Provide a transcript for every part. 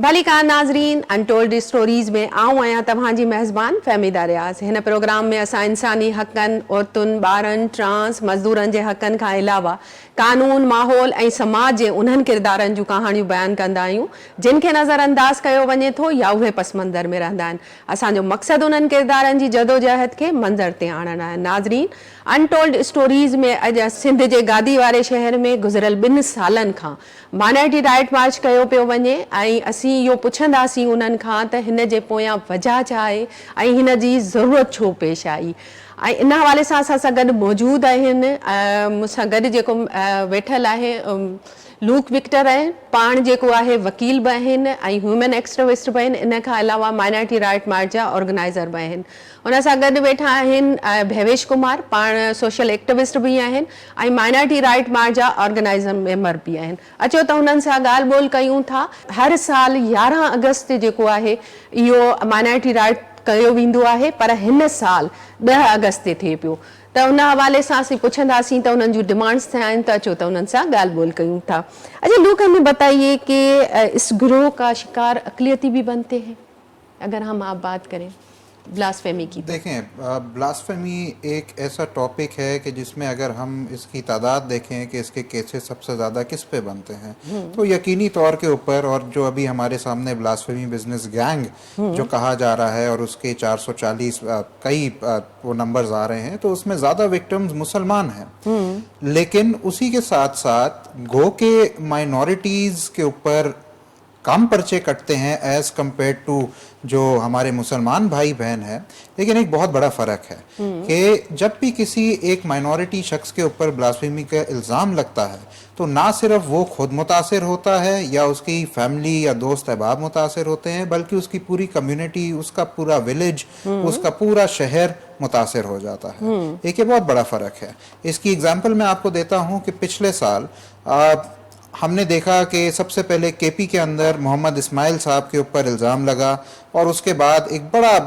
भलीका नाज़रीन, untold stories में आऊं आहियां तव्हांजी मेज़बान फ़हमीदा रियाज़। हिन प्रोग्राम में असां इंसानी हक़नि, औरतुनि, ॿारनि, ट्रांस, मज़दूरनि जे हक़नि खां अलावा कानून, माहौल ऐं समाज जे उन्हनि किरदारनि जूं कहाणियूं बयानु कंदा आहियूं जिन खे नज़रअंदाज़ कयो वञे थो या उहे पस मंज़र में रहंदा आहिनि। असांजो मक़सदु उन्हनि किरदारनि जी जदोजहद खे मंज़र ते आणणु आहे। नाज़रीन, अनटोल्ड स्टोरीज़ में अॼु सिंध जे गादी वारे शहर में गुज़िरियल 2 सालनि खां माइनॉरिटी राइट मार्च कयो पियो वञे ऐं असीं इहो पुछंदासीं उन्हनि खां त हिन जे पोयां वजह छा आहे ऐं हिन जी ज़रूरत छो पेश आई। ऐं इन हवाले सां असां सां गॾु मौजूदु आहिनि मूंसां गॾु जेको वेठल आहे लूक विक्टर आहे, पाण जेको आहे वकील बि आहिनि ऐं ह्यूमन एक्टिविस्ट बि आहिनि। इन खां अलावा माइनॉरिटी राइट मार्च जा ऑर्गेनाइज़र बि आहिनि। उन सां गॾु वेठा आहिनि भवेश कुमार, पाण सोशल एक्टिविस्ट बि आहिनि ऐं माइनॉरिटी राइट मार्च जा ऑर्गेनाइज़र मेंबर बि आहिनि। अचो त हुननि सां ॻाल्हि ॿोल कयूं था। हर साल 11 अगस्त जेको आहे इहो माइनॉरिटी राइट कयो वेंदो आहे, पर हिन साल 10 अगस्त ते थिए पियो। त उन हवाले सां असीं पुछंदासीं त उन्हनि जूं डिमांड्स थिया आहिनि, त अचो त उन्हनि सां ॻाल्हि ॿोल कयूं था। अच्छा लूक, हमें बताइए कि इस गिरोह का शिकार अक़लियती भी बनते हैं? अगर हम आप बात करें ब्लास्फेमी की। देखें, ब्लास्फेमी एक ऐसा टॉपिक है कि जिसमें अगर हम इसकी तादाद देखें कि इसके केसेस सबसे ज़्यादा किस पे बनते हैं तो यकीनी तौर के ऊपर, और जो अभी हमारे सामने ब्लास्फेमी बिजनेस गैंग जो कहा जा रहा है और उसके 440 कई वो नंबर्स आ रहे हैं, तो उसमें ज़्यादा विक्टिम्स मुसलमान हैं। लेकिन उसी के साथ साथ गो के माइनॉरिटीज़ के ऊपर कम पर्चे कटते हैं एज कम्पेयर टू जो हमारे मुसलमान भाई बहन हैं। लेकिन एक बहुत बड़ा फ़र्क है कि जब भी किसी एक माइनॉरिटी शख्स के ऊपर ब्लास्फेमी का इल्ज़ाम लगता है तो ना सिर्फ वो खुद मुतासिर होता है या उसकी फैमिली या दोस्त अहबाब मुतासिर होते हैं, बल्कि उसकी पूरी कम्युनिटी, उसका पूरा विलेज, उसका पूरा शहर मुतासिर हो जाता है। एक ये बहुत बड़ा फ़र्क है। इसकी एग्जाम्पल मैं आपको देता हूँ कि पिछले साल हमने देखा कि सबसे पहले केपी के अंदर मोहम्मद इस्माइल साहब के ऊपर इल्ज़ाम लगा और उसके बाद एक बड़ा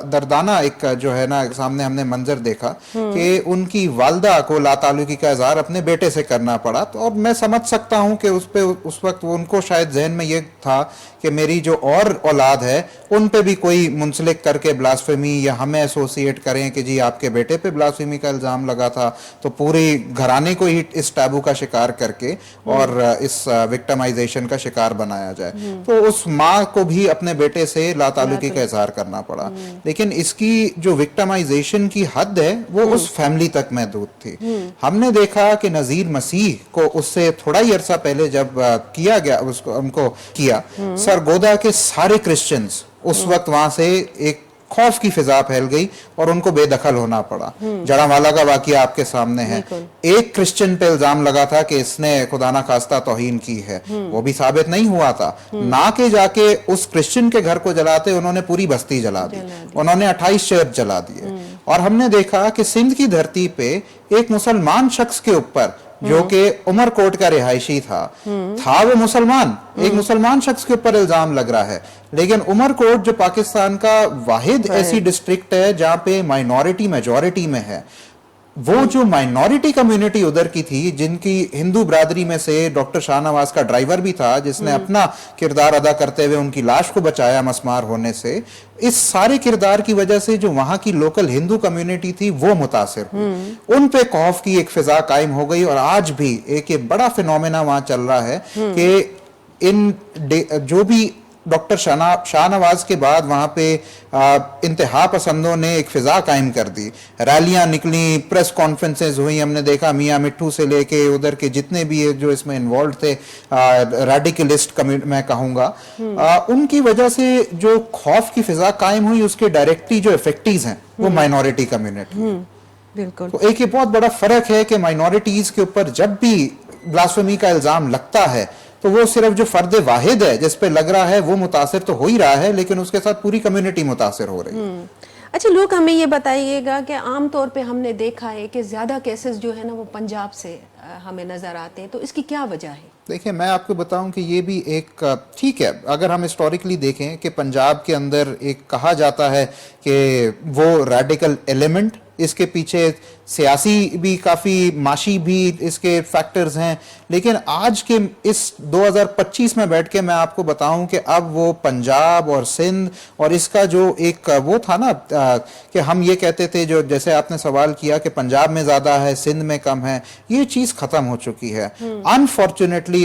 दर्दाना एक जो है ना सामने हमने मंजर देखा कि उनकी वालदा को लाताल्लुकी का इजहार अपने बेटे से करना पड़ा। तो और मैं समझ सकता हूँ कि उस वक्त उनको शायद जहन में ये था कि मेरी जो और औलाद है उन पे भी कोई मुंसलिक करके ब्लास्फेमी या हमें एसोसिएट करें कि जी आपके बेटे पे ब्लास्फेमी का इल्ज़ाम लगा था, तो पूरी घराने को ही इस टैबू का शिकार करके और इस विक्टिमाइजेशन का शिकार बनाया जाए। तो उस माँ को भी अपने बेटे से लाताल्लुकी का इजहार करना पड़ा। लेकिन इसकी जो विक्टिमाइजेशन की हद है वो उस फैमिली तक महदूद थी। हमने देखा कि नज़ीर मसीह को उससे थोड़ा ही अरसा पहले जब किया गया, उसको उनको किया, सरगोदा के सारे क्रिश्चियंस उस वक्त वहां से एक खौफ की फिजा फैल गई और उनको बेदखल होना पड़ा। जड़ावाला का वाकया आपके सामने है। एक क्रिश्चियन पे इल्जाम लगा था कि इसने खुदा ना खास्ता तौहीन की है, वो भी साबित नहीं हुआ था। ना के जाके उस क्रिश्चियन के घर को जलाते उन्होंने पूरी बस्ती जला दी, उन्होंने 28 चर्च जला दिए। और हमने देखा कि सिंध की धरती पे एक मुसलमान शख्स के ऊपर जो कि उमरकोट का रिहायशी था वो मुसलमान, एक मुसलमान शख्स के ऊपर इल्जाम लग रहा है। लेकिन उमरकोट जो पाकिस्तान का वाहिद ऐसी डिस्ट्रिक्ट है जहाँ पे माइनॉरिटी मेजॉरिटी में है, वो जो माइनॉरिटी कम्युनिटी उधर की थी, जिनकी हिंदू बरादरी में से डॉक्टर शाहनवाज का ड्राइवर भी था जिसने अपना किरदार अदा करते हुए उनकी लाश को बचाया मसमार होने से, इस सारे किरदार की वजह से जो वहां की लोकल हिंदू कम्युनिटी थी वो मुतासिर हुई। उन पे खौफ की एक फिजा कायम हो गई। और आज भी एक ये बड़ा फिनोमेना वहां चल रहा है कि इन जो भी डॉक्टर शाहनवाज के बाद वहां पे इंतहा पसंदों ने एक फिजा कायम कर दी। रैलियां निकली, प्रेस कॉन्फ्रेंसेस हुई, हमने देखा मियां मिट्ठू से लेके उधर के जितने भी जो इसमें इन्वॉल्व थे रेडिकलिस्ट मैं कहूँगा, उनकी वजह से जो खौफ की फिजा कायम हुई उसके डायरेक्टली जो इफेक्टिव हैं वो माइनॉरिटी कम्युनिटी। बिल्कुल। तो एक ये बहुत बड़ा फर्क है कि माइनॉरिटीज के ऊपर जब भी ब्लास्फेमी का इल्जाम लगता है तो वो सिर्फ जो फर्द वाहिद है जिस पे लग रहा है वो मुतासिर तो हो ही रहा है, लेकिन उसके साथ पूरी कम्युनिटी मुतासिर हो रही है। अच्छा लोग हमें ये बताइएगा कि आम तौर पे हमने देखा है कि ज़्यादा केसेस जो है ना वो पंजाब से हमें नज़र आते हैं, तो इसकी क्या वजह है? देखिए मैं आपको बताऊं कि ये भी एक ठीक है, अगर हम हिस्टोरिकली देखें कि पंजाब के अंदर एक कहा जाता है कि वो रेडिकल एलिमेंट, इसके पीछे सियासी भी काफ़ी माशी भी इसके फैक्टर्स हैं, लेकिन आज के इस 2025 में बैठ के मैं आपको बताऊं कि अब वो पंजाब और सिंध और इसका जो एक वो था ना कि हम ये कहते थे, जो जैसे आपने सवाल किया कि पंजाब में ज़्यादा है सिंध में कम है, ये चीज़ ख़त्म हो चुकी है। अनफॉर्चुनेटली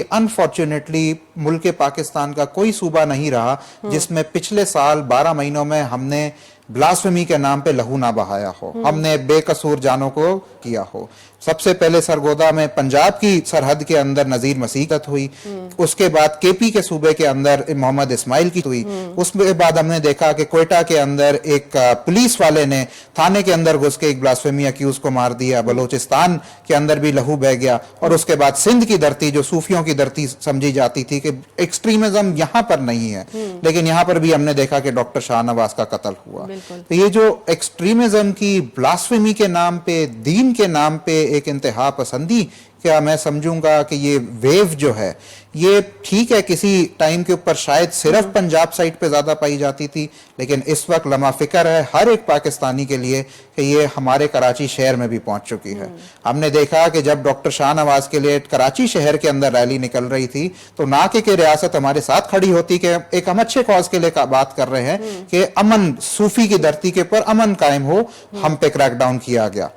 मुल्क पाकिस्तान का कोई सूबा नहीं रहा जिसमें पिछले साल 12 महीनों में हमने ब्लास्फेमी के नाम पे लहू ना बहाया हो, हमने बेकसूर जानों को किया हो। सबसे पहले सरगोदा में पंजाब की सरहद के अंदर नजीर मसीह हुई, उसके बाद केपी के सूबे के अंदर मोहम्मद इस्माइल की हुई, उसके बाद हमने देखा कि कोयटा के अंदर एक पुलिस वाले ने थाने के अंदर घुस के एक ब्लास्फेमी अक्यूज को मार दिया, बलोचिस्तान के अंदर भी लहू बह गया, और उसके बाद सिंध की धरती जो सूफियों की धरती समझी जाती थी कि एक्सट्रीमिज्म यहाँ पर नहीं है, लेकिन यहाँ पर भी हमने देखा कि डॉक्टर शाहनवाज का कत्ल हुआ। तो ये जो एक्सट्रीमिज्म की ब्लास्फेमी के नाम पे, दीन के नाम पे एक इंतहा पसंदी, क्या मैं समझूंगा कि ये वेव जो है ये ठीक है, किसी टाइम के ऊपर शायद सिर्फ पंजाब साइड पे ज्यादा पाई जाती थी, लेकिन इस वक्त लम्हा फिक्र है हर एक पाकिस्तानी के लिए कि ये हमारे कराची शहर में भी पहुंच चुकी है। हमने देखा कि जब डॉक्टर शाहनवाज के लिए कराची शहर के अंदर रैली निकल रही थी तो ना कि रियासत हमारे साथ खड़ी होती कि एक हम अच्छे कॉज के लिए बात कर रहे हैं कि अमन, सूफी की धरती के ऊपर अमन कायम हो, हम पे क्रैकडाउन किया गया।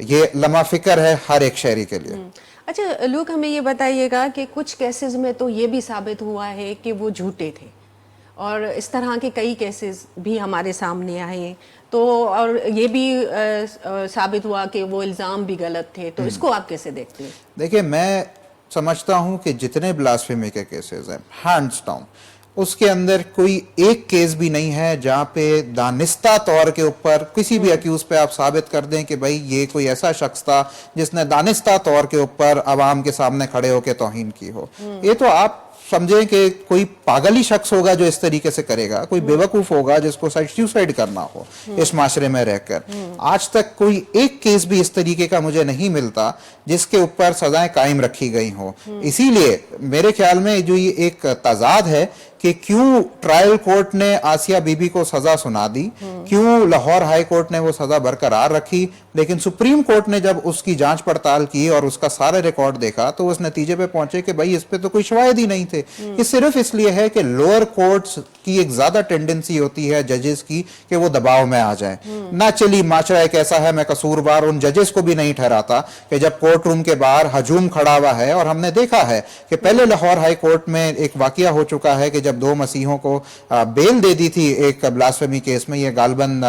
ये लम्हा फिक्र है हर एक शहरी के लिए। अच्छा लोग हमें ये बताइएगा कि कुछ केसेस में तो ये भी साबित हुआ है कि वो झूठे थे, और इस तरह के कई केसेस भी हमारे सामने आए, तो और ये भी साबित हुआ कि वो इल्ज़ाम भी गलत थे, तो इसको आप कैसे देखते हैं? देखिए मैं समझता हूं कि जितने ब्लास्फेमी के केसेस हैं हैंड्स डाउन उसके अंदर कोई एक केस भी नहीं है जहां पे दानिस्ता तौर के ऊपर किसी भी अक्यूज पे आप साबित कर दें कि भाई ये कोई ऐसा शख्स था जिसने दानिस्ता तौर के ऊपर आवाम के सामने खड़े होकर तौहीन की हो। ये तो आप समझें कि कोई पागल ही शख्स होगा जो इस तरीके से करेगा, कोई बेवकूफ होगा जिसको सुसाइड करना हो इस माशरे में रहकर। आज तक कोई एक केस भी इस तरीके का मुझे नहीं मिलता जिसके ऊपर सजाएं कायम रखी गई हो। इसीलिए मेरे ख्याल में जो ये एक तजाद है कि क्यों ट्रायल कोर्ट ने आसिया बीबी को सजा सुना दी, क्यों लाहौर हाई कोर्ट ने वो सजा बरकरार रखी, लेकिन सुप्रीम कोर्ट ने जब उसकी जांच पड़ताल की और उसका सारा रिकॉर्ड देखा तो उस नतीजे पे पहुंचे कि भाई इस पे तो कोई शवाहिद ही नहीं थे। ये सिर्फ इसलिए है कि लोअर कोर्ट्स की एक ज्यादा टेंडेंसी होती है जजेस की कि वो दबाव में आ जाए। ना चली माशरा एक ऐसा है, मैं कसूरवार उन जजेस को भी नहीं ठहराता कि जब कोर्ट रूम के बाहर हजूम खड़ा हुआ है, और हमने देखा है कि पहले लाहौर हाई कोर्ट में एक वाकया हो चुका है कि जब 2 मसीहों को बेल दे दी थी एक ब्लास्फेमी केस में, ये गालबन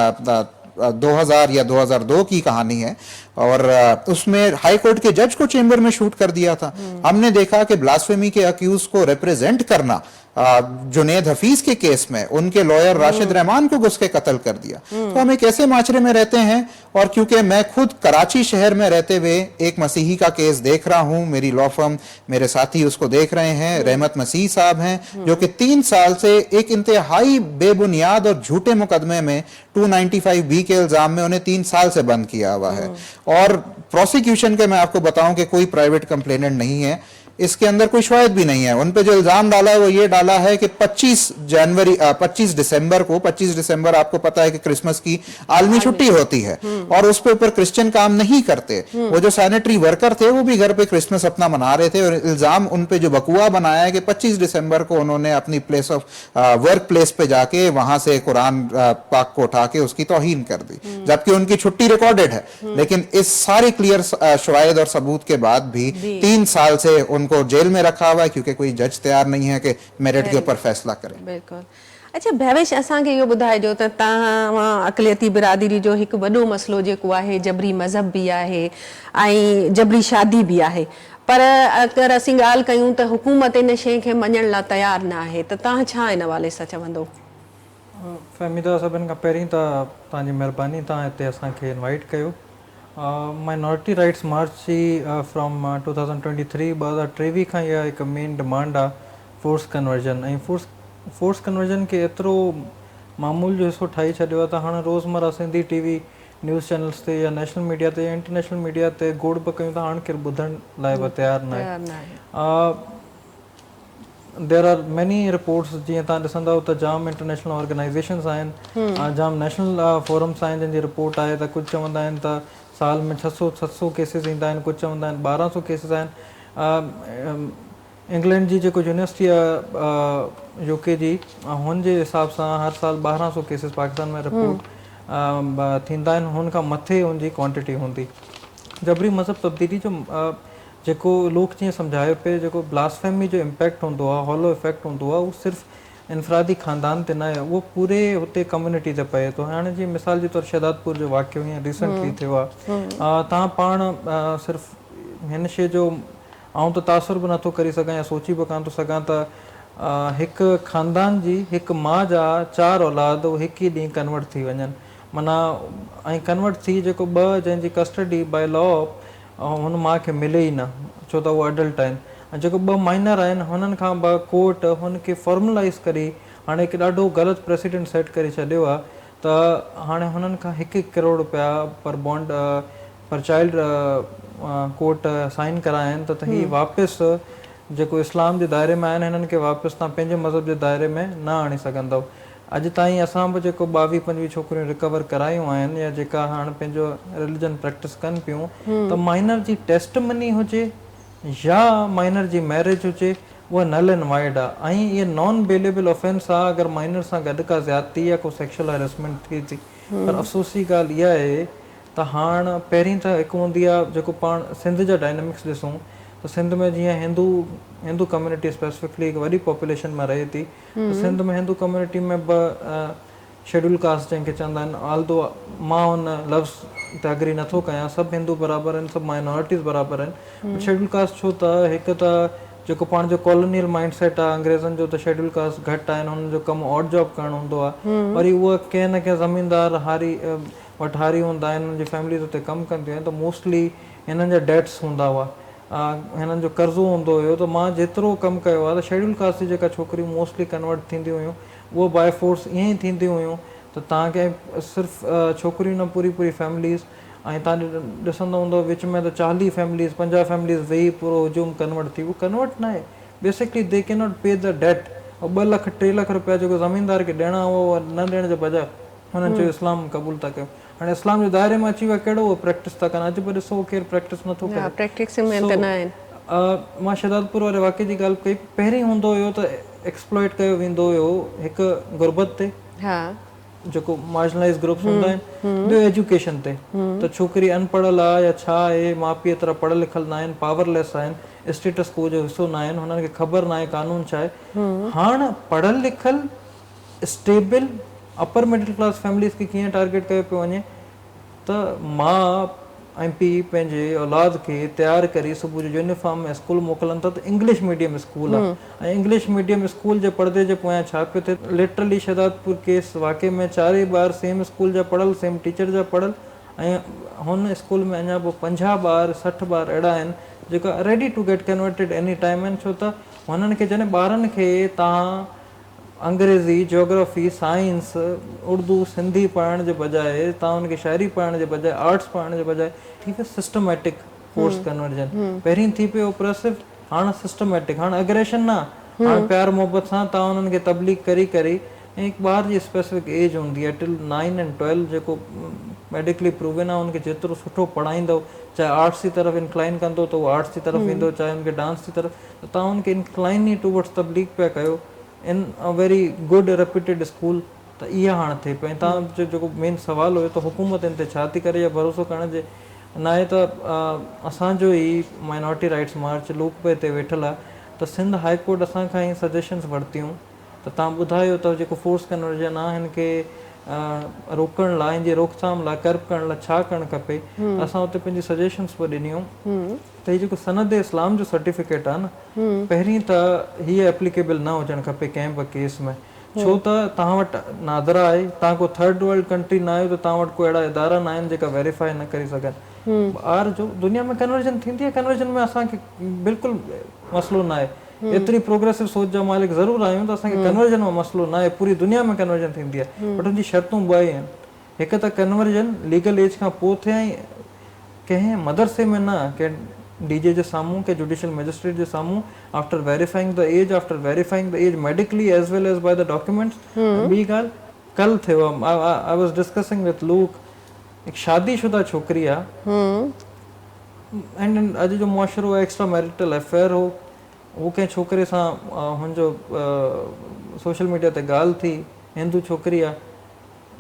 2000 या 2002 की कहानी है, और उसमें हाई कोर्ट के जज को चेंबर में शूट कर दिया था। हमने देखा कि ब्लास्फेमी के अक्यूज को रिप्रेजेंट करना जुनेद हफीज के केस में उनके लॉयर राशिद रहमान को घुस के कत्ल कर दिया। तो हम एक ऐसे माशरे में रहते हैं, और क्योंकि मैं खुद कराची शहर में रहते हुए एक मसीही का केस देख रहा हूं, मेरी लॉ फर्म मेरे साथी उसको देख रहे हैं, रहमत मसीह साहब हैं जो कि 3 साल से एक इंतहाई बेबुनियाद और झूठे मुकदमे में 295B के इल्जाम में उन्हें 3 साल से बंद किया हुआ है। और प्रोसिक्यूशन के मैं आपको बताऊं कि कोई प्राइवेट कंप्लेनेंट नहीं है, इसके अंदर कोई शवाहिद भी नहीं है। उन पे जो इल्जाम डाला है वो ये डाला है कि 25 दिसंबर आपको पता है कि क्रिसमस की आलमी छुट्टी होती है, और उस पे ऊपर क्रिश्चियन काम नहीं करते। वो जो सैनिटरी वर्कर थे वो भी घर पे क्रिसमस अपना मना रहे थे, और इल्जाम उन पे जो बकुआ बनाया है कि 25 दिसंबर को उन्होंने अपनी प्लेस ऑफ वर्क प्लेस पे जाके वहां से कुरान पाक को उठा के उसकी तौहीन कर दी, जबकि उनकी छुट्टी रिकॉर्डेड है। लेकिन इस सारे क्लियर शवाहिद और सबूत के बाद भी 3 साल से उनको जेल में रखा हुआ है, क्योंकि कोई जज तैयार नहीं है कि मेरिट के ऊपर फैसला करे। बिल्कुल। अच्छा भवेश, असांखे इहो ॿुधाइजो त तव्हां अक़लियती बिरादरी जो हिकु वॾो मसइलो जेको आहे जबरी मज़हब बि आहे ऐं जबरी शादी बि आहे, पर अगरि असीं ॻाल्हि कयूं त हुकूमत इन शइ खे मञण लाइ तयार न आहे, त तव्हां छा इन हवाले सां चवंदो? फ़हमीदा, सभिनि खां पहिरीं त तव्हांजी महिरबानी, तव्हां हिते असांखे इनवाइट कयो। माइनॉरिटी राइट्स मार्च जी फ्रॉम 2023 खां इहा हिकु मेन डिमांड आहे फोर्स कन्वर्जन। ऐं फोर्स कन्वर्जन खे एतिरो मामूल जो हिसो ठाही छॾियो आहे, त हाणे रोज़मर्रा सिंधी टीवी न्यूज़ चैनल्स ते या नेशनल मीडिया ते या इंटरनेशनल मीडिया ते गोड़ बि कयूं त हाणे केरु ॿुधण लाइ बि तयारु न आहे. देयर आर मैनी रिपोर्ट्स, जीअं तव्हां ॾिसंदव त जाम इंटरनेशनल ऑर्गेनाइज़ेशन्स आहिनि, जाम नेशनल फोरम्स आहिनि जंहिंजी रिपोर्ट आहे त कुझु चवंदा आहिनि त साल में 600-700 केसिस ईंदा आहिनि, कुझु चवंदा आहिनि 1200 केसिस आहिनि. इंग्लैंड जी जेको यूनिवर्सिटी आहे यूके जी, हुनजे हिसाब सां हर साल 1200 केसिस पाकिस्तान में रिपोर्ट थींदा आहिनि, हुन खां मथे हुनजी क्वांटिटी हूंदी. जबरी मज़हब तब्दीली जो जेको लोक जीअं सम्झायो पिए, जेको ब्लास्फेमी जो इम्पैक्ट हूंदो आहे, हॉलो इफेक्ट हूंदो आहे, उहो सिर्फ़ु इनफरादी ख़ानदान ते न आहे, उहो पूरे हुते कम्यूनिटी ते पए थो. हाणे जीअं मिसाल जे तौरु शहदादपुर जो वाक़ियो हीअं रिसेंटली थियो आहे, तव्हां पाण सिर्फ़ु हिन शइ जो आउं त तासुर बि नथो करे सघां या सोची बि कान थो सघां त हिकु ख़ानदान जी हिकु माउ जा 4 औलाद हिकु ई ॾींहुं कन्वर्ट थी वञनि, माना ऐं कन्वर्ट थी जेको 2 जंहिंजी कस्टडी बाय लॉ हुन माउ खे मिले ई न, छो त उहे अडल्ट आहिनि, ऐं जेको 2 माइनर आहिनि हुननि खां कोर्ट हुनखे फॉर्मलाइज़ करे हाणे हिकु ॾाढो ग़लति प्रेसिडेंट सेट करे छॾियो आहे त हाणे हुननि खां 1-1 करोड़ रुपया पर बॉन्ड पर चाइल्ड कोर्ट साइन कराया आहिनि त हीअ वापसि जेको इस्लाम जे दायरे में आहिनि हिननि खे वापसि तव्हां पंहिंजे मज़हब जे दायरे में न आणे सघंदव. अॼु ताईं असां बि जेको 22-25 छोकिरियूं रिकवर करायूं आहिनि या जेका हाणे पंहिंजो रिलीजन प्रैक्टिस कनि पियूं, त माइनर जी टेस्ट मनी हुजे या माइनर जी मैरिज हुजे, उहा नल एंड वाइड आहे. ऐं इहे नॉन बेलेबल ऑफेंस आहे अगरि माइनर सां गॾु का ज़्यादती या को सेक्शुअल हैरेसमेंट थिए थी. पर अफ़सोस जी ॻाल्हि इहा आहे त हाणे पहिरीं त हिकु हूंदी आहे जेको पाण सिंध जा डायनेमिक्स ॾिसूं त सिंध में जीअं हिंदू कम्यूनिटी स्पेसिफिकली हिकु वॾी पॉपुलेशन में रहे थी, त सिंध में हिंदू कम्यूनिटी में बि शेड्यूल कास्ट जंहिंखे चवंदा आहिनि, आल्दो मां हुन लफ़्ज़ ते अग्री नथो कयां, सभु हिंदू बराबरि आहिनि, सभु माइनॉरिटीज़ बराबरि आहिनि. शेड्यूल कास्ट छो त हिकु त जेको पाण जो कॉलोनियल माइंड सेट आहे अंग्रेज़नि जो, त शेड्यूल कास्ट घटि आहिनि, हुननि जो कमु ऑड जॉब करणु हूंदो आहे, वरी उहा कंहिं न कंहिं ज़मीनदार वठारी हूंदा आहिनि, हुनजी फैमिलीज़ हुते कमु कंदियूं आहिनि, त मोस्टली हिननि जा डेट्स हूंदा हुआ, हिननि जो कर्ज़ो हूंदो हुयो. त मां जेतिरो कमु कयो आहे त शेड्यूल कास्ट जी जेका छोकिरियूं मोस्टली कन्वर्ट थींदियूं हुयूं उहो बाय फोर्स ईअं ई थींदियूं हुयूं त तव्हांखे सिर्फ़ु छोकिरियूं न पूरी फैमिलीज़, ऐं तव्हां ॾिसंदो हूंदो विच में त 40 फैमिलीज़ 50 फैमिलीज़ वेही पूरो हुजूम कन्वर्ट थी. उहो कन्वर्ट न आहे, basically they can not pay the debt. 2 lakh 3 lakh रुपया जेको ज़मीनदार खे ॾियणा उहो न ॾियण जे बजाए हुननि चयो इस्लाम क़बूल था कयो. हाणे इस्लाम जे दायरे में अची विया, कहिड़ो उहो प्रैक्टिस था कनि, अॼु बि ॾिसो केरु प्रैक्टिस नथो करे. मां शहदादपुर वारे वाक़े जी ॻाल्हि कई, पहिरीं हूंदो हुयो त एक्सप्लॉइट कयो वेंदो हुयो हिकु गुरबत ते, जेको मार्जिनलाइज़ ग्रुप्स हूंदा आहिनि, ॿियो एजुकेशन ते, त छोकिरी अनपढ़ियल आहे या छा आहे, माउ पीउ एतिरा पढ़ियल लिखियल न आहिनि, पावरलेस आहिनि, स्टेटस को जो हिसो न आहिनि, हुननि खे ख़बर न आहे कानून छा आहे. हाणे पढ़ियल लिखियल stable upper middle class families खे कीअं टारगेट कयो पियो वञे त माउ ऐं पीउ पंहिंजे औलाद खे तयारु करे सुबुह जो यूनिफॉर्म में स्कूल मोकिलनि था, त इंग्लिश मीडियम स्कूल आहे, ऐं इंग्लिश मीडियम स्कूल जे पर्दे जे पोयां छा पियो थिए, लिटरली शहदादपुर केस वाक़े में 4 ॿार सेम स्कूल जा पढ़ियल, सेम टीचर जा पढ़ियल, ऐं हुन स्कूल में अञा पोइ 50 ॿार 60 ॿार अहिड़ा आहिनि जेका ready to get converted any time आहिनि. छो त हुननि खे जॾहिं ॿारनि खे तव्हां अंग्रेज़ी, जोग्राफी, साइंस, उर्दू, सिंधी पढ़ण जे बजाए तव्हां हुनखे शाइरी पढ़ण जे बजाए आर्ट्स पढ़ण जे बजाए थी पियो सिस्टमैटिक फोर्स कन्वर्जन. पहिरीं थी पियो ऑप्रेसिव, हाणे सिस्टमैटिक, हाणे अग्रेशन न, हाणे प्यार मोहबत सां तव्हां हुननि खे तबलीग करे ऐं हिकु ॿार जी स्पेसिफिक एज हूंदी आहे टिल 9 and 12 जेको मेडिकली प्रूवन आहे, हुनखे जेतिरो सुठो पढ़ाईंदव, चाहे आर्ट्स जी तरफ़ इंक्लाइन कंदो त उहो आर्ट्स जी तरफ़ ईंदो, चाहे हुनखे डांस जी तरफ़, त तव्हां हुनखे इंक्लाइन ई टूवर्ड्स तबलीग पिया कयो इन a very good reputed school. त इहा हाणे थिए पई. ऐं तव्हांजो जेको मेन सुवालु हुयो त हुकूमत इन ते छा थी करे या भरोसो करण जे न आहे, त असांजो ई माइनॉरिटी राइट्स मार्च लोकपे ते वेठल आहे, त सिंध हाई कोर्ट असांखां ई सजेशन्स वरितियूं त तव्हां ॿुधायो त जेको फोर्स कन्वर्जन आहे हिन खे रोकण लाइ, हिन जी रोकथाम लाइ, कर्ब करण लाइ छा करणु खपे. असां हुते पंहिंजी सजेशन्स बि ॾिनियूं त हीउ जेको सनद इस्लाम जो सर्टिफिकेट आहे न, पहिरीं त हीअ एप्लीकेबल न हुजणु खपे कंहिं बि केस में, छो त तव्हां वटि नादरा आहे, तव्हां को थर्ड वर्ल्ड कंट्री न आहियो, त तव्हां वटि कोई अहिड़ा इदारा न आहिनि जेका वेरीफाई न करे सघनि. ॿार जो दुनिया में कन्वर्जन थींदी आहे, कन्वर्जन में असांखे बिल्कुलु मसइलो न आहे, एतिरी प्रोग्रेसिव सोच जा मालिक ज़रूरु आहियूं त असांखे कन्वर्जन में मसइलो न आहे, पूरी दुनिया में कन्वर्जन थींदी आहे, बट हुनजी शर्तूं ॿ ई आहिनि। हिकु त कन्वर्जन लीगल एज खां पोइ थिए ऐं कंहिं मदरसे में न, कंहिं डीजे जे साम्हूं, कंहिं जुडिशियल मैजिस्ट्रेट जे साम्हूं, after verifying the age, after verifying the age medically as well as by the documents. ॿी ॻाल्हि कल थियो, I was discussing with Luke, हिकु शादीशुदा छोकिरी आहे एंड अॼु जो मुआशिरो एक्स्ट्रा मैरिटल अफेयर हो, उहो कंहिं छोकिरे सां हुनजो सोशल मीडिया ते ॻाल्हि थी, हिंदू छोकिरी आहे,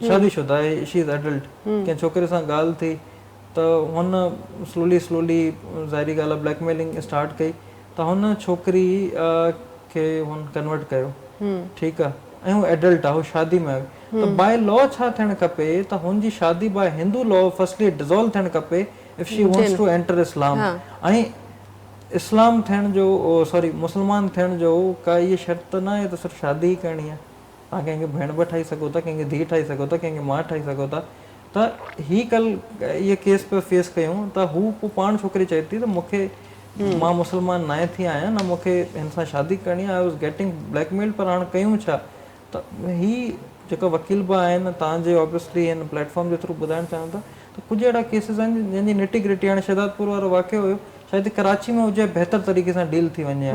शादीशुदा आहे, शी इज़ एडल्ट, कंहिं छोकिरे सां ॻाल्हि थी त हुन स्लोली ज़ाहिरी ॻाल्हि आहे ब्लैकमेलिंग स्टार्ट कई, त हुन छोकिरी खे हुन कन्वर्ट कयो, ठीकु आहे, ऐं हू एडल्ट आहे, हू शादी में आहे, त बाय लॉ छा थियणु खपे त हुनजी शादी by Hindu law firstly dissolve थियणु खपे if she wants to enter Islam. ऐं इस्लाम थियण जो, सॉरी मुस्लमान थियण जो का इहा शर्त न आहे त सिर्फ़ु शादी ई करणी आहे, तव्हां कंहिंखे भेण बि ठाही सघो था, कंहिंखे धीउ ठाही सघो था, कंहिंखे माउ ठाही सघो था। त ही कल इहे केस पिया फेस कयूं त हू पोइ पाण छोकिरी चए थी त मूंखे, मां मुस्लमान न थी आहियां न, मूंखे हिन सां शादी करणी आहे, आई वॉज गेटिंग ब्लैकमेल, पर हाणे कयूं छा? त ही जेका वकील बि आहिनि तव्हांजे ऑब्वियसली हिन प्लेटफॉर्म जे थ्रू ॿुधाइणु चाहियूं था त कुझु अहिड़ा केसिस आहिनि जंहिंजी निटी ग्रिटी, हाणे शहदादपुर वारो वाक़ियो हुयो, शायदि कराची में हुजे बहितर तरीक़े सां डील थी वञे,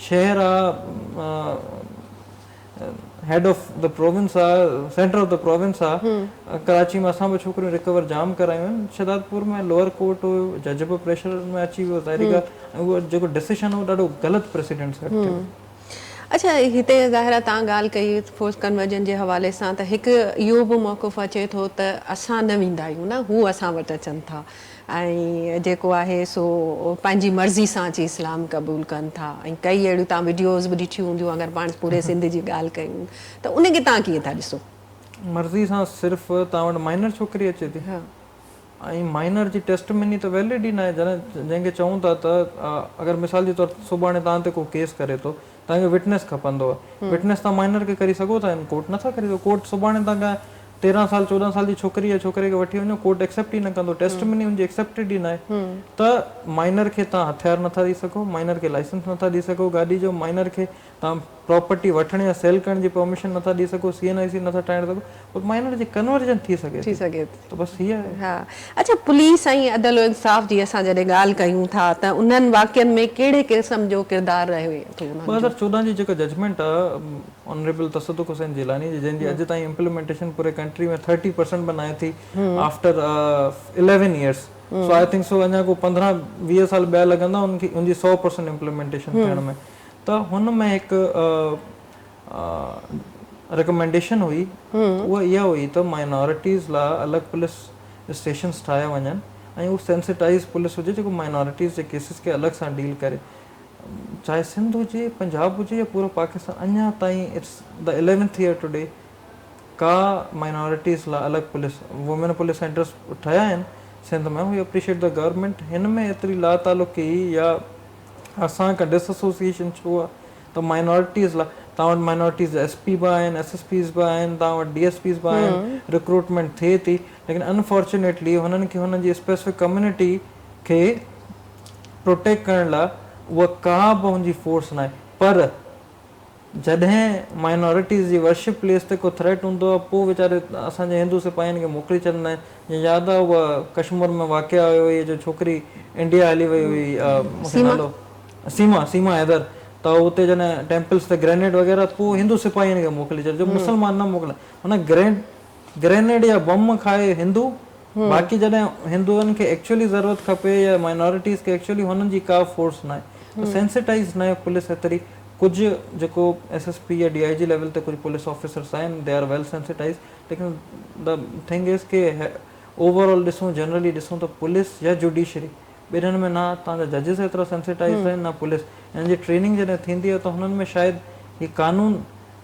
शहर आहे, हेड ऑफ द प्रोविंस आहे, सेंटर ऑफ द प्रोविंस आहे, कराची में असां बि छोकिरियूं रिकवर जाम करायूं आहिनि, शहदादपुर में लोअर कोर्ट हुयो, जज बि प्रेशर में अची वियो, ज़ाहिरी ॻाल्हि, ऐं उहो जेको डिसीजन हो ॾाढो ग़लति प्रेसिडेंट सेट थियो। अच्छा, हिते ज़ाहिर तव्हां ॻाल्हि कई फोर्स कन्वर्जन जे हवाले सां, त हिकु इहो बि मौक़ुफ़ अचे थो त असां न वेंदा आहियूं न, हू असां वटि अचनि था, ऐं जेको आहे सो पंहिंजी मर्ज़ी सां अची इस्लाम क़बूल कनि था, ऐं कई अहिड़ियूं तव्हां वीडियोज़ बि ॾिठियूं हूंदियूं, अगरि पाण पूरे सिंध जी ॻाल्हि कयूं त उनखे तव्हां कीअं था ॾिसो? मर्ज़ी सां सिर्फ़ु तव्हां वटि माइनर छोकिरी अचे थी, ऐं माइनर जी टेस्टमनी त वैलिड ई न आहे, जंहिंखे चऊं था त अगरि मिसाल जे तौर सुभाणे तव्हां ते को केस करे थो, तव्हांखे विटनेस खपंदो आहे, विटनेस तव्हां माइनर खे करी सघो था, कोर्ट नथा करी सघो, कोर्ट सुभाणे तव्हां 13 साल 14 साल जी छोकिरी या छोकिरे खे वठी वञो, कोर्ट एक्सेप्ट ई न कंदो, टेस्टमनी हुनजी एक्सेप्टेड ई न आहे। त माइनर खे तव्हां हथियार नथा ॾेई सघो, माइनर खे लाइसेंस नथा ॾेई सघो गाॾी जो, माइनर खे तव्हां प्रॉपर्टी वठण या सेल करण जी परमिशन नथा ॾेई सघो, CNIC नथा ठाहिण सघो, पर माइनर जी कन्वर्जन थी सघे त बस हीअ आहे। हा, अच्छा, पुलिस ऐं अदल इंसाफ़ जी असां जॾहिं ॻाल्हि कयूं था त उन्हनि वाक़ियनि में कहिड़े क़िस्म जो किरदारु रहे थो? 2014 जी जेका जजमेंट आहे ऑनरेबल तसद्दुक़ हुसैन जिलानी जी, जंहिंजी अॼु ताईं इम्प्लीमेंटेशन पूरे कंट्री में 30% बनाए थी after 11 years, so I think so अञा को 15-20 साल ॿिया लॻंदा उनजी 100% इम्प्लीमेंटेशन थियण में। त हुन में हिकु रिकमेंडेशन हुई, उहा इहा हुई त माइनॉरिटीज़ लाइ अलॻि पुलिस स्टेशन्स ठाहिया वञनि, ऐं उहो सेंसिटाइज़ पुलिस हुजे जेको माइनॉरिटीज़ जे केसिस खे अलॻि सां डील करे, चाहे सिंध हुजे, पंजाब हुजे या पूरो पाकिस्तान। अञा ताईं it's the 11th year today का माइनॉरिटीज़ लाइ अलॻि पुलिस, वुमेन पुलिस सेंटर्स ठाहिया आहिनि सिंध में, वी अप्रिशिएट द गवर्नमेंट। हिन में एतिरी लातालुकी या असां का डिसएसोसिएशन छो आहे त माइनॉरिटीज़ लाइ तव्हां वटि माइनॉरिटीज़ SP बि आहिनि, SSPs बि आहिनि, तव्हां वटि DSPs बि आहिनि, रिक्रूटमेंट थिए थी, लेकिन अनफॉर्चुनेटली हुननि खे हुननि जी स्पेसिफिक कम्युनिटी खे प्रोटेक्ट करण लाइ उहा का बि हुनजी फोर्स न आहे। पर जॾहिं माइनॉरिटीज़ जी वर्शिप प्लेस ते को थ्रेट हूंदो आहे, पोइ वीचारे असांजे हिंदू सिपाहियुनि खे मोकिले छॾींदा आहिनि। जीअं यादि आहे उहा कश्मीर में वाक़िया हुयो, इहे जो छोकिरी इंडिया हली वई हुई, मूंखे नालो सीमा हैदर, त उते जॾहिं टेम्पल्स ते ग्रेनेड वग़ैरह, पोइ हिंदू सिपाहियुनि खे मोकिले छॾियो, मुस्लमान न मोकिले, हुन ग्रेनेड या बम खाए हिंदू, बाक़ी जॾहिं हिंदुअनि खे एक्चुअली ज़रूरत खपे या माइनॉरिटीज़ खे एक्चुअली हुननि जी का फोर्स न आहे, त सेंसिटाइज़ न आहे पुलिस एतिरी। कुझु जेको SSP या DIG लेवल ते कुझु पुलिस ऑफिसर्स आहिनि, दे आर वेल सेंसिटाइज़, लेकिन द थिंग इज़ के ओवरऑल ॾिसूं, जनरली ॾिसूं त पुलिस या जुडिशरी ॿिन्हिनि में न तव्हांजा जजिस एतिरा सेंसिटाइज़ आहिनि, न पुलिस। हिन जी ट्रेनिंग जॾहिं थींदी आहे त हुननि में शायदि हीउ कानून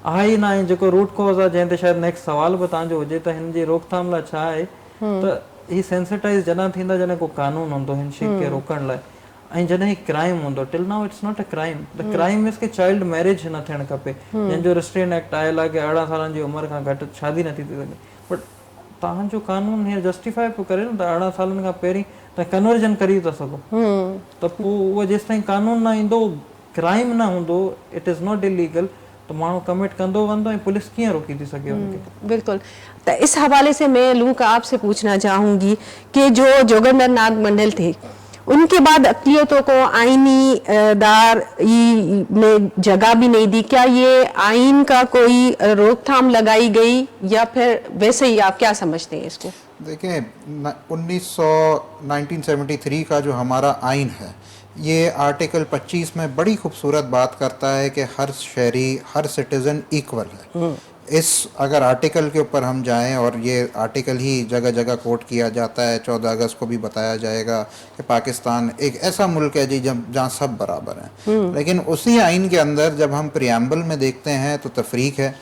आहे ई न आहे, जेको रूट कॉज़ आहे, जंहिं ते शायदि नेक्स्ट सवाल बि तव्हांजो हुजे त हिन जी रोकथाम लाइ छा आहे। त हीउ सेंसिटाइज़ जॾहिं थींदा जॾहिं को कानून हूंदो हिन शइ खे रोकण लाइ, ऐं जॾहिं क्राइम हूंदो। Till now it's not a crime, the crime is के चाइल्ड मैरिज न थियणु खपे, जंहिंजो रिस्ट्रेन एक्ट आयल आहे की 18 सालनि जी उमिरि खां घटि शादी नथी थी सघे, बट तव्हांजो कानून हीअं जस्टिफाई पियो करे न त 18 सालनि खां पहिरीं तव्हां कन्वर्जन करी था सघो, त पोइ उहो जेसिताईं कानून न ईंदो क्राइम न हूंदो, इट इज़ नॉट इलीगल, तो माण्हू कमिट कंदो वंदो ऐं पुलिस कीअं रोकी थी सघे उनखे? बिल्कुल। तो इस हवाले से मैं लूक आपसे पूछना चाहूँगी कि जो जोगिंदर नाथ मंडल थे, उनके बाद अक़लियतों को आईनी दार में जगह भी नहीं दी, क्या ये आइन का कोई रोकथाम लगाई गई या फिर वैसे ही आप क्या समझते हैं इसको? देखिए 1973 का जो हमारा आइन है, ये आर्टिकल 25 में बड़ी खूबसूरत बात करता है कि हर शहरी, हर सिटीज़न इक्वल है। इस अगर आर्टिकल के ऊपर हम जाएं, और ये आर्टिकल ही जगह जगह कोट किया जाता है, 14 अगस्त को भी बताया जाएगा कि पाकिस्तान एक ऐसा मुल्क है जी जहाँ सब बराबर हैं। लेकिन उसी आइन के अंदर जब हम प्रियम्बल में देखते हैं तो तफरीक है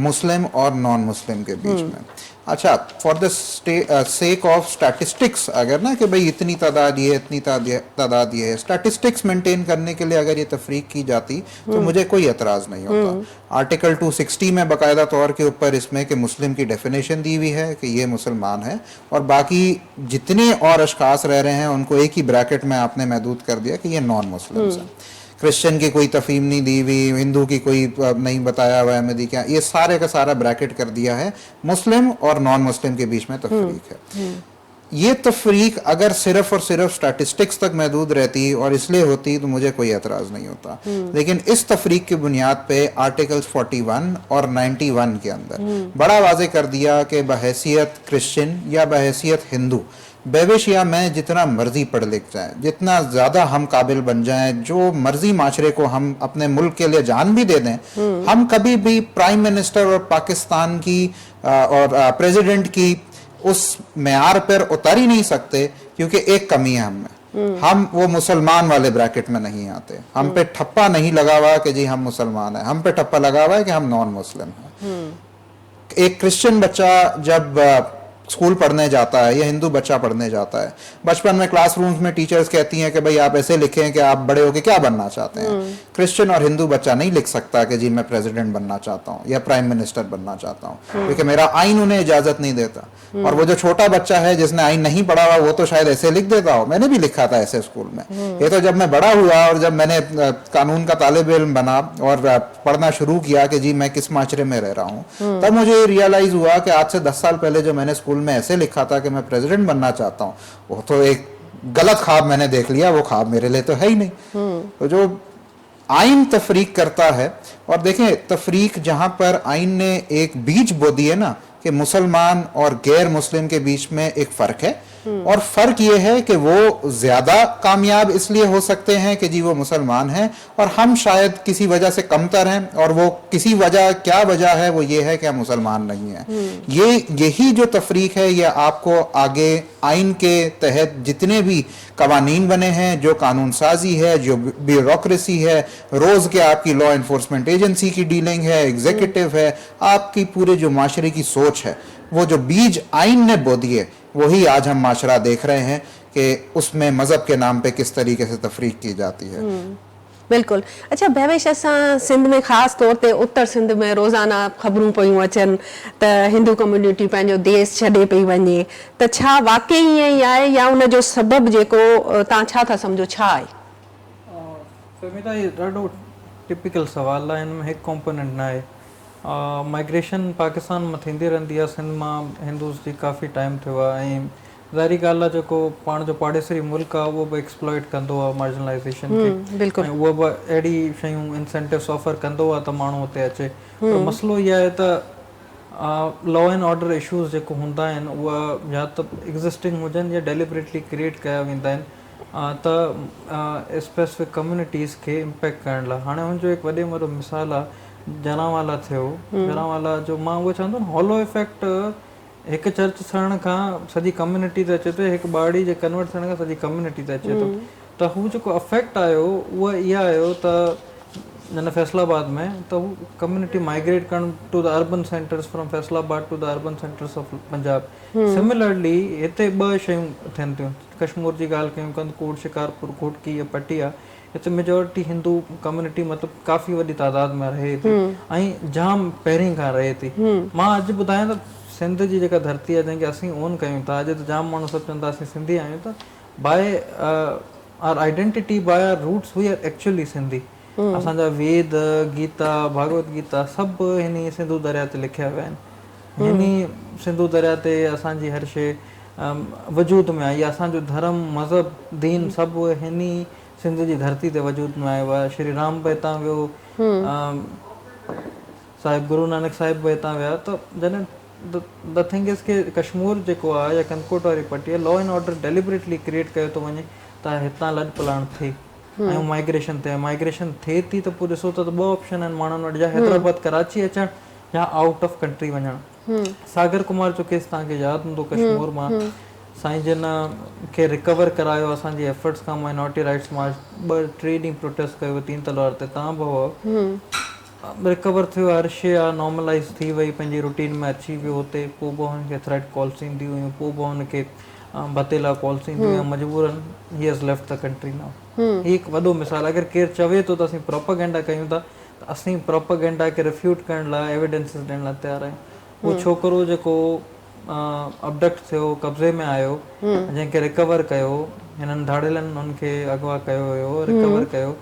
मुस्लिम और नॉन मुस्लिम के बीच में। अच्छा, for the sake of statistics, अगर ना कि भाई इतनी तादाद ये, इतनी तादाद ये है, स्टैटिस्टिक्स मेंटेन करने के लिए अगर ये तफरीक की जाती तो मुझे कोई एतराज़ नहीं होता। आर्टिकल 260 में बाकायदा तौर के ऊपर इसमें कि मुस्लिम की डेफिनेशन दी हुई है कि ये मुसलमान है, और बाकी जितने और अशखास रह रहे हैं उनको एक ही ब्रैकेट में आपने महदूद कर दिया कि ये नॉन मुस्लिम्स हैं। क्रिश्चियन की कोई तफहीम नहीं दी हुई, हिंदू की कोई नहीं बताया हुआ, अहमदी क्या, ये सारे का सारा ब्रैकेट कर दिया है। मुस्लिम और नॉन मुस्लिम के बीच में तफरीक है। ये तफरीक अगर सिर्फ और सिर्फ स्टैटिस्टिक्स तक महदूद रहती और इसलिए होती तो मुझे कोई एतराज़ नहीं होता। लेकिन इस तफरीक की बुनियाद पे आर्टिकल्स 41 और 91 के अंदर बड़ा वाज़े कर दिया कि बहैसियत क्रिश्चियन या बहैसियत हिंदू, बेविश या मैं जितना मर्जी पढ़ लिख जाएं, जितना ज़्यादा हम काबिल बन जाएं, जो मर्जी माशरे को हम अपने मुल्क के लिए जान भी दे दें, हम कभी भी प्राइम मिनिस्टर और पाकिस्तान की और प्रेसिडेंट की उस मेयार पर उतर ही नहीं सकते, क्योंकि एक कमी है हमें, हम वो मुसलमान वाले ब्रैकेट में नहीं आते। हम पे ठप्पा नहीं लगा हुआ कि जी हम मुसलमान हैं, हम पे ठप्पा लगा हुआ है कि हम नॉन मुस्लिम हैं। एक क्रिश्चियन बच्चा जब स्कूल पढ़ने जाता है या हिंदू बच्चा पढ़ने जाता है, बचपन में क्लासरूम्स में टीचर्स कहती हैं कि भाई आप ऐसे लिखें कि आप बड़े होके क्या बनना चाहते हैं। क्रिश्चियन और हिंदू बच्चा नहीं लिख सकता कि जी मैं प्रेसिडेंट बनना चाहता हूँ या प्राइम मिनिस्टर बनना चाहता हूँ, क्योंकि मेरा आइन उन्हें इजाजत नहीं देता। और वो जो छोटा बच्चा है जिसने आइन नहीं पढ़ा हुआ, वो तो शायद ऐसे लिख देता हो। मैंने भी लिखा था ऐसे स्कूल में। ये तो जब मैं बड़ा हुआ और जब मैंने कानून का तालिब इल्म बना और पढ़ना शुरू किया कि जी मैं किस माशरे में रह रहा हूँ, तब मुझे रियलाइज हुआ कि आज से 10 साल पहले जो मैंने स्कूल में ऐसे लिखा था कि मैं प्रेसिडेंट बनना चाहता हूँ, वो तो एक गलत ख्वाब मैंने देख लिया, वो ख्वाब मेरे लिए तो है ही नहीं। तो जो आइन तफरीक करता है, और देखें तफरीक जहां पर आइन ने एक बीज बो दी है ना कि मुसलमान और गैर मुस्लिम के बीच में एक फ़र्क है, और फ़र्क ये है कि वो ज़्यादा कामयाब इसलिए हो सकते हैं कि जी वो मुसलमान हैं और हम शायद किसी वजह से कमतर हैं, और वो किसी वजह, क्या वजह है, वो ये है कि हम मुसलमान नहीं हैं। यही जो तफरीक है, ये आपको आगे आइन के तहत जितने भी कवानीन बने हैं, जो कानून साजी है, जो ब्यूरोक्रेसी है, रोज़ के आपकी लॉ इन्फोर्समेंट एजेंसी की डीलिंग है, एग्जीक्यूटिव है, आपकी पूरे जो माशरे की सोच है, वो जो बीज आइन ने बो दिए, वही आज हम माशरा देख रहे हैं कि उसमें मज़हब के नाम पे किस तरीके से तफरीक की जाती है। बिल्कुल। अच्छा, भवेश असां सिंध में ख़ासि तौर ते उत्तर सिंध में रोज़ाना ख़बरूं पियूं अचनि त हिंदू कम्यूनिटी पंहिंजो देश छॾे पई वञे, त छा वाकई ईअं ई आहे या उन जो सबबु जेको तव्हां छा था सम्झो, छा आहे? फहमीदा, ये ॾाढो टिपिकल सवाल आहे, हिन में हिकु कॉम्पोनेंट न आहे। माइग्रेशन पाकिस्तान में थींदी रहंदी आहे, सिंध में हिंदूज़ जी काफ़ी टाइम थियो आहे, ऐं ज़ाहिरी ॻाल्हि आहे जेको पाण जो पाड़ेसरी मुल्क आहे उहो बि एक्सप्लॉइट कंदो आहे मार्जिनलाइज़ेशन खे, बिल्कुलु, ऐं उहो बि अहिड़ी शयूं इंसेंटिव्स ऑफर कंदो आहे त माण्हू हुते अचे। पर मसइलो इहो आहे त लॉ एंड ऑर्डर इशूज़ जेको हूंदा आहिनि उहा या त एग्ज़िस्टिंग हुजनि या डेलिबरेटली क्रिएट कया वेंदा आहिनि त स्पेसिफिक कम्यूनिटीज़ खे इम्पैक्ट करण लाइ। हाणे हुनजो हिकु वॾे में वॾो मिसाल आहे, जनावाला थियो, जनावाला जो मां उहो चवंदो न हॉलो इफेक्ट हिकु चर्च थियण खां सॼी कम्यूनिटी ते अचे थो, हिकु बाड़ी जे कन्वर्ट थियण खां सॼी कम्यूनिटी ते अचे थो। त हू जेको अफेक्ट आयो उहो इहा आयो त हिन फैसलाबाद में त हू कम्यूनिटी माइग्रेट करण to the urban centres from Faisalabad to the urban centres of Punjab. Similarly हिते ॿ शयूं थियनि थियूं, कश्मीर जी ॻाल्हि कयूं, कंदकूट, शिकारपुर, घोटकी या पटिया, हिते मेजॉरिटी हिंदू कम्यूनिटी मतिलबु काफ़ी वॾी तादाद में रहे थी ऐं जाम पहिरीं खां रहे थी। मां अॼु ॿुधायां त सिंध जी जेका धरती आहे जंहिंखे असीं ओन कयूं था, अॼु त जाम माण्हू सभु चवंदा असीं सिंधी आहियूं, त by our identity by our roots we are actually Sindhi. असांजा वेद, गीता, भागवत गीता सभु हिन सिंधु दरिया ते लिखिया विया आहिनि. हिन सिंधु दरिया ते असांजी हर शइ वजूद में आई. असांजो धर्म, मज़हब, दीन सभु हिन सिंध जी धरती ते वजूद में आयो आहे. श्री राम बि हितां वियो, साहिब गुरु नानक साहिब बि हितां विया. त जॾहिं द थिंग इज़ के कश्मीर जेको आहे या कनकोट वारी पट्टी आहे, law and order deliberately create कयो थो वञे त हितां लॾ पलाण थिए ऐं माइग्रेशन थिए थी. त पोइ ॾिसो त ॿ ऑप्शन आहिनि माण्हुनि वटि, या हैदराबाद कराची अचणु या आउट ऑफ कंट्री वञणु. सागर कुमार जो केस तव्हांखे यादि हूंदो कश्मीर मां. साईं जिन खे रिकवर करायो असांजी एफर्ट्स खां, माइनॉरिटी राइट्स मार्च 2-3 ॾींहं प्रोटेस्ट कयो 3 तलवार ते, तव्हां बि हुओ. रिकवर थियो, हर शइ आहे नॉर्मलाइज़ थी वई, पंहिंजी रूटीन में अची वियो हुते. पोइ बि हुनखे थ्रेट कॉल्स ईंदियूं हुयूं, पोइ बि हुनखे बतेला कॉल्स ईंदियूं हुयूं. मजबूरन he has left the country now. हीउ हिकु वॾो मिसाल. अगरि केरु चवे थो त असीं प्रोपेगेंडा कयूं था, त असीं प्रोपेगेंडा खे रिफ्यूट करण लाइ एविडेंसिस ॾियण लाइ तयारु आहियूं. उहो छोकिरो जेको अबडक्ट थियो, कब्ज़े में आयो, जंहिंखे रिकवर कयो, हिननि धाड़ेलनि हुनखे अगवा कयो हुयो, रिकवर कयो,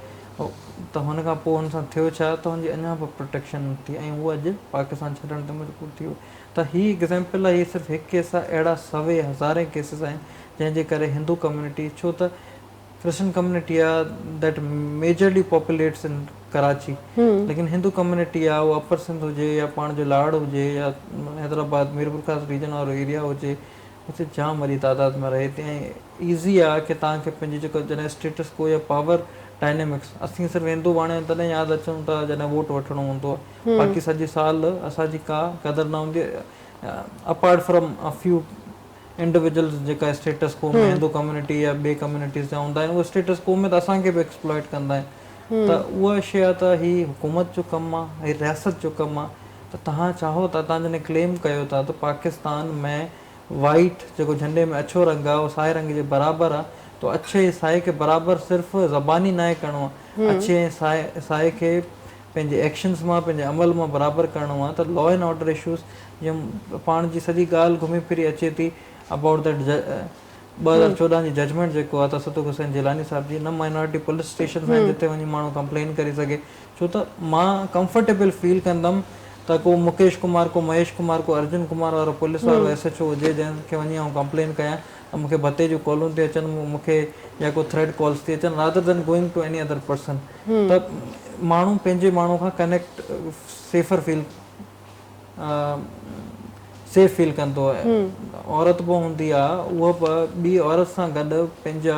त हुन खां पोइ हुन सां थियो छा, त हुनजी अञा बि प्रोटेक्शन न थी ऐं उहो अॼु पाकिस्तान छॾण ते मजबूर थी वियो. त हीअ एग्ज़ाम्पल आहे. हीअ सिर्फ़ु हिकु केस आहे. अहिड़ा सवे हज़ारे केसिस आहिनि जंहिंजे करे हिंदू कम्यूनिटी, छो त क्रिश्चन कम्यूनिटी आहे दैट मेजरली पॉपुलेट्स इन कराची, लेकिन हिंदू कम्यूनिटी आहे उहा अपर सिंध हुजे या पाण जो लाड़ हुजे या हैदराबाद मीरपुर खास रीजन वारो एरिया हुजे, हुते जाम वॾी तादाद में रहे थी. ऐं ईज़ी आहे की तव्हांखे पंहिंजी जेको जॾहिं स्टेटस को या पावर डायनेमिक्स, असीं सिर्फ़ु हिंदू वाणे तॾहिं यादि अचूं था जॾहिं वोट वठिणो हूंदो आहे. बाक़ी सॼे साल असांजी का क़दुरु न हूंदी apart from a few individuals जेका स्टेटस को में हिंदू कम्यूनिटी या ॿिए कम्यूनिटीज़ जा हूंदा आहिनि, उहे स्टेटस को में त असांखे बि एक्सप्लॉइट कंदा आहिनि. त उहा शइ आहे त हीअ हुकूमत जो कमु आहे, हीअ रियासत जो कमु आहे. त तव्हां चाहो था, तव्हां जॾहिं क्लेम कयो था त पाकिस्तान में वाइट जेको झंडे में अछो रंग आहे उहो साए रंग जे बराबरि आहे, तो अच्छे ऐं साए खे बराबरि सिर्फ़ु ज़बानी न करिणो आहे, अच्छे ऐं साए खे पंहिंजे एक्शन्स मां, पंहिंजे अमल मां बराबरि करिणो आहे. त लॉ एंड ऑर्डर इशूज़ जीअं पाण जी सॼी ॻाल्हि घुमी फिरी अचे थी अबाउट दैट 2014 जी जजमेंट जेको आहे तसदुक़ हुसैन जिलानी साहिब जी, न माइनॉरिटी पुलिस स्टेशन आहिनि जिते वञी माण्हू कंप्लेन करे सघे. छो त मां कंफर्टेबल फील कंदमि त को मुकेश कुमार, को महेश कुमार, को अर्जुन कुमार वारो पुलिस वारो SHO हुजे जंहिंखे वञी आउं कंप्लेन कयां त मूंखे भते जूं कॉलूं थी अचनि, मूंखे या को थ्रेड कॉल्स थी अचनि, rather than going to any other person. त माण्हू पंहिंजे माण्हू खां connect safer feel safe feel कंदो आहे. औरत बि हूंदी आहे, उहा बि ॿी औरत सां गॾु पंहिंजा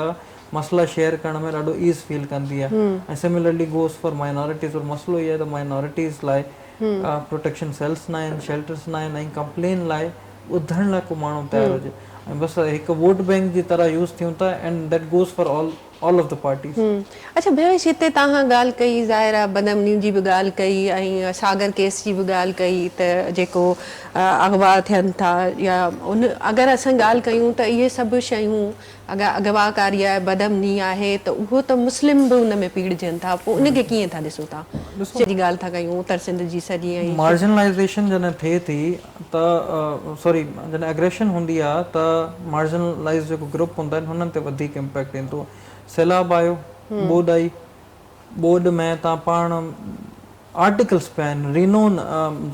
मसइला शेयर करण में ॾाढो ईज़ फील कंदी आहे. ऐं सिमिलरली गोज़ फॉर माइनॉरिटीज़. और मसइलो इहो आहे त माइनॉरिटीज़ लाइ प्रोटेक्शन सेल्स न आहिनि, शेल्टर्स न आहिनि, ऐं कंप्लेन लाइ ॿुधण लाइ को माण्हू तयारु हुजे. ऐं बसि हिकु वोट बैंक जी तरह यूज़ थियूं था and that goes for all of the parties. अच्छा भवेश, हिते तव्हां ॻाल्हि कई, ज़ाहिर आहे बदमनी जी बि ॻाल्हि कई ऐं सागर केस जी बि ॻाल्हि कई त जेको अगवा थियनि था, या उन अगरि असां ॻाल्हि कयूं त इहे सभु शयूं अगरि अगवाकारी आहे, बदमनी आहे, त उहो त मुस्लिम बि उन में पीड़जनि था. पोइ उनखे कीअं था ॾिसो था? जी ॻाल्हि था कयूं उत्तर सिंध जी सॼी. ऐं मार्जिनलाइज़ेशन जॾहिं थिए थी त सॉरी जॾहिं एग्रेशन हूंदी आहे त मार्जिनलाइज़ जेको ग्रुप हूंदा आहिनि हुननि ते वधीक इम्पैक्ट ईंदो आहे. सैलाब आयो, ॿोॾ आई, ॿोॾ में तव्हां पाण आर्टिकल्स पिया आहिनि, रिनोन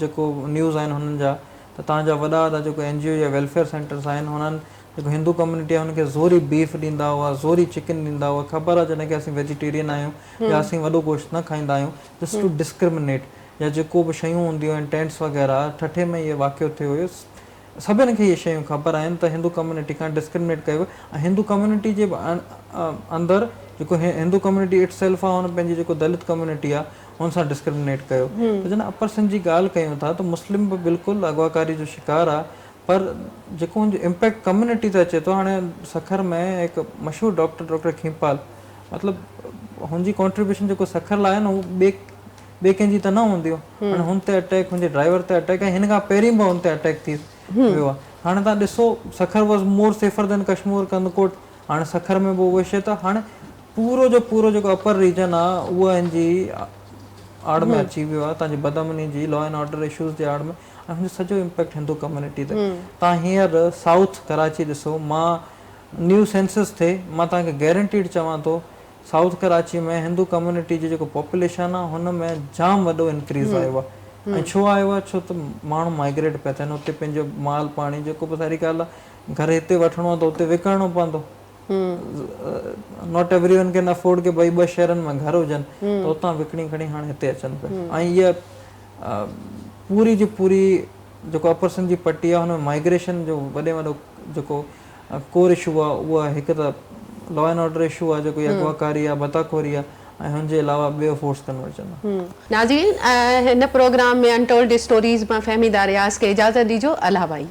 जेको न्यूज़ आहिनि हुननि जा, त तव्हांजा वॾा वॾा जेको NGO या वेलफेयर सेंटर्स आहिनि, हुननि जेको हिंदू कम्यूनिटी आहे हुनखे ज़ोरी बीफ ॾींदा हुआ, ज़ोरी चिकन ॾींदा हुआ. ख़बर आहे जॾहिं की असीं वेजिटेरियन आहियूं या असीं वॾो गोश्त न खाईंदा आहियूं, जस्ट टू डिस्क्रिमिनेट. या जेको बि शयूं हूंदियूं आहिनि, टेंट्स वग़ैरह, ठठे में इहो वाक़ियो थियो हुयो. सभिनि खे इहे शयूं ख़बर आहिनि त हिंदू कम्यूनिटी खां डिस्क्रिमिनेट कयो. ऐं हिंदू कम्यूनिटी जे अंदरि जेको हिंदू कम्यूनिटी इट सेल्फ आहे, हुन पंहिंजी जेको दलित कम्यूनिटी आहे हुन सां डिस्क्रिमिनेट कयो. त जॾहिं अपर सिंध जी ॻाल्हि कयूं था त मुस्लिम बि बिल्कुलु अगवाकारी जो शिकार आहे, पर जेको हुनजो इम्पैक्ट कम्यूनिटी ते अचे थो. हाणे सखर में हिकु मशहूरु डॉक्टर खीमपाल, मतिलबु हुनजी कॉन्ट्रीब्यूशन जेको सखर लाइ आहे न, उहो ॿिए कंहिंजी त न हूंदी हो. हाणे हुन ते अटैक, हुनजे ड्राइवर ते अटैक, ऐं हिन खां पहिरीं बि हुन ते अटैक थी वियो आहे. हाणे तव्हां ॾिसो, Sukkur was more safer than Kashmir, Kandhkot. हाणे सखर में बि उहो शइ, त हाणे पूरो जो पूरो जेको अपर रीजन आहे उहा हिनजी आड़ में अची वियो आहे, तव्हांजी बदमनी जी लॉ एंड ऑर्डर इशूज़ जे आड़ में. ऐं हुनजो सॼो इम्पैक्ट हिंदू कम्यूनिटी ते. तव्हां हींअर साउथ कराची ॾिसो, मां न्यू सेंसस थे मां तव्हांखे गारंटीड चवां थो साउथ कराची में हिंदू कम्युनिटी जो जेको पॉपुलेशन आहे हुन में जाम वॾो इंक्रीज़ आयो आहे। ऐं छो आयो आहे? छो त माण्हू माइग्रेट पिया थियनि, उते पंहिंजो माल पाणी जेको बि सारी ॻाल्हि आहे घर हिते वठिणो आहे त उते विकिणणो पवंदो। Not every one can afford के भई 2 शहरनि में घर हुजनि त उतां विकिणी खणी हाणे हिते अचनि पिया। ऐं इहा पूरी जी पूरी जेको अपर सिंध जी पट्टी आहे हुन में माइग्रेशन जो वॾे वॾो जेको कोर इशू आहे उहा हिकु त लॉ एंड ऑर्डर इशू आहे जेको अगवाकारी आहे, बताखोरी आहे, ऐं हुनजे अलावा ॿियो फोर्स कन्वर्जन आहे। नाज़रीन, हिन प्रोग्राम में अनटोल्ड स्टोरीज़ मां फ़हमीदा रियाज़ खे इजाज़त ॾिजो। अल्लाह भाई।